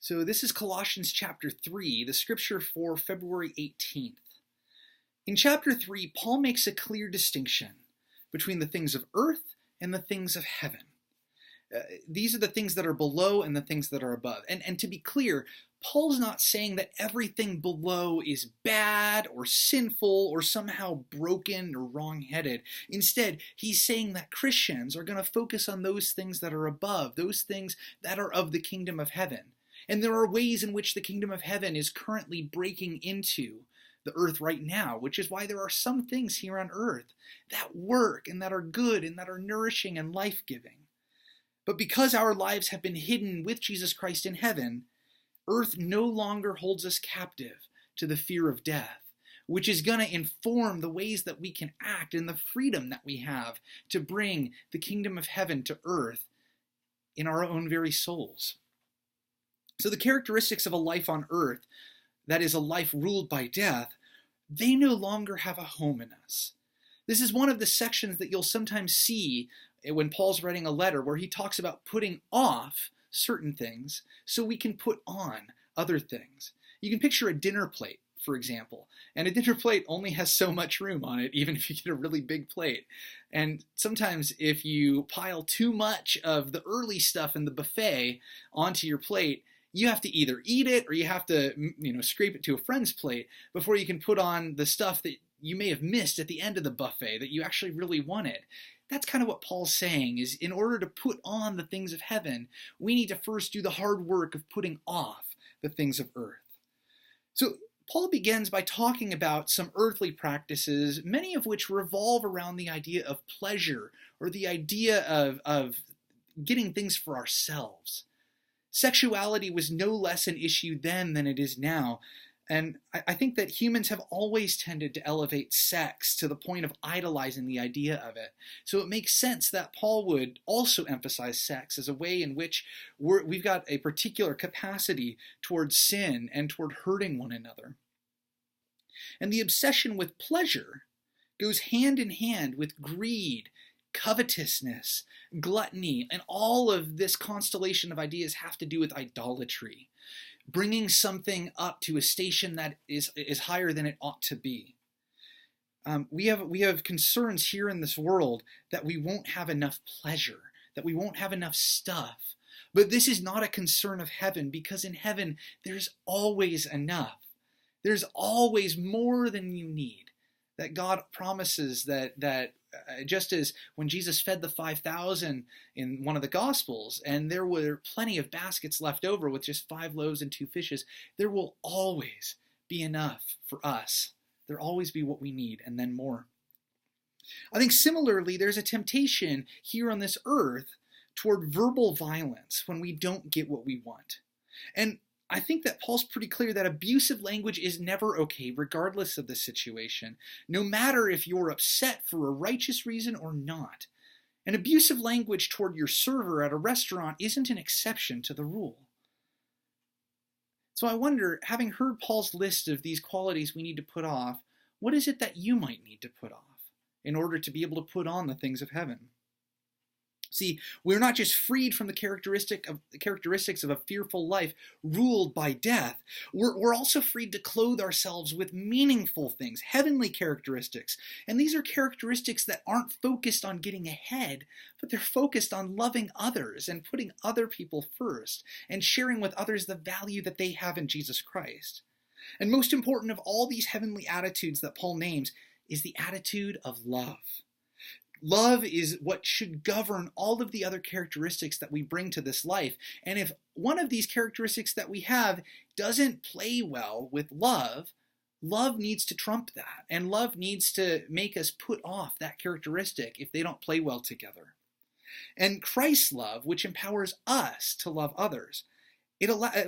So this is Colossians chapter 3, the scripture for February 18th. In chapter 3, Paul makes a clear distinction between the things of earth and the things of heaven. These are the things that are below and the things that are above. And to be clear, Paul's not saying that everything below is bad or sinful or somehow broken or wrong-headed. Instead, he's saying that Christians are going to focus on those things that are above, those things that are of the kingdom of heaven. And there are ways in which the kingdom of heaven is currently breaking into the earth right now, which is why there are some things here on earth that work and that are good and that are nourishing and life-giving. But because our lives have been hidden with Jesus Christ in heaven, earth no longer holds us captive to the fear of death, which is going to inform the ways that we can act and the freedom that we have to bring the kingdom of heaven to earth in our own very souls. So the characteristics of a life on earth, that is a life ruled by death, they no longer have a home in us. This is one of the sections that you'll sometimes see when Paul's writing a letter where he talks about putting off certain things so we can put on other things. You can picture a dinner plate, for example, and a dinner plate only has so much room on it, even if you get a really big plate. And sometimes if you pile too much of the early stuff in the buffet onto your plate, you have to either eat it or you have to, scrape it to a friend's plate before you can put on the stuff that you may have missed at the end of the buffet that you actually really wanted. That's kind of what Paul's saying, is in order to put on the things of heaven, we need to first do the hard work of putting off the things of earth. So Paul begins by talking about some earthly practices, many of which revolve around the idea of pleasure or the idea of getting things for ourselves. Sexuality was no less an issue then than it is now, and I think that humans have always tended to elevate sex to the point of idolizing the idea of it. So it makes sense that Paul would also emphasize sex as a way in which we've got a particular capacity toward sin and toward hurting one another. And the obsession with pleasure goes hand in hand with greed, covetousness, gluttony, and all of this constellation of ideas have to do with idolatry, bringing something up to a station that is higher than it ought to be. We have concerns here in this world that we won't have enough pleasure, that we won't have enough stuff. But this is not a concern of heaven, because in heaven there's always enough. There's always more than you need. That God promises that just as when Jesus fed the 5,000 in one of the Gospels, and there were plenty of baskets left over with just 5 loaves and 2 fishes, there will always be enough for us. There'll always be what we need, and then more. I think similarly, there's a temptation here on this earth toward verbal violence when we don't get what we want. And I think that Paul's pretty clear that abusive language is never okay, regardless of the situation, no matter if you're upset for a righteous reason or not. And abusive language toward your server at a restaurant isn't an exception to the rule. So I wonder, having heard Paul's list of these qualities we need to put off, what is it that you might need to put off in order to be able to put on the things of heaven? See, we're not just freed from the characteristics of a fearful life ruled by death. We're also freed to clothe ourselves with meaningful things, heavenly characteristics. And these are characteristics that aren't focused on getting ahead, but they're focused on loving others and putting other people first and sharing with others the value that they have in Jesus Christ. And most important of all these heavenly attitudes that Paul names is the attitude of love. Love is what should govern all of the other characteristics that we bring to this life. And if one of these characteristics that we have doesn't play well with love, love needs to trump that. And love needs to make us put off that characteristic if they don't play well together. And Christ's love, which empowers us to love others,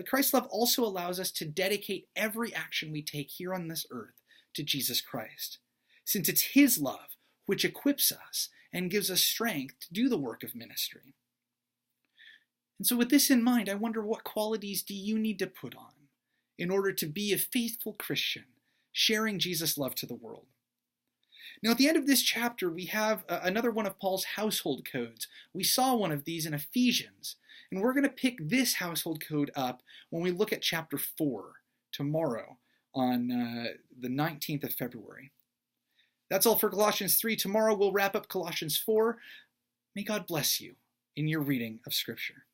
Christ's love also allows us to dedicate every action we take here on this earth to Jesus Christ, since it's His love which equips us and gives us strength to do the work of ministry. And so with this in mind, I wonder, what qualities do you need to put on in order to be a faithful Christian, sharing Jesus' love to the world? Now, at the end of this chapter, we have another one of Paul's household codes. We saw one of these in Ephesians. And we're going to pick this household code up when we look at chapter 4 tomorrow on the 19th of February. That's all for Colossians 3. Tomorrow we'll wrap up Colossians 4. May God bless you in your reading of Scripture.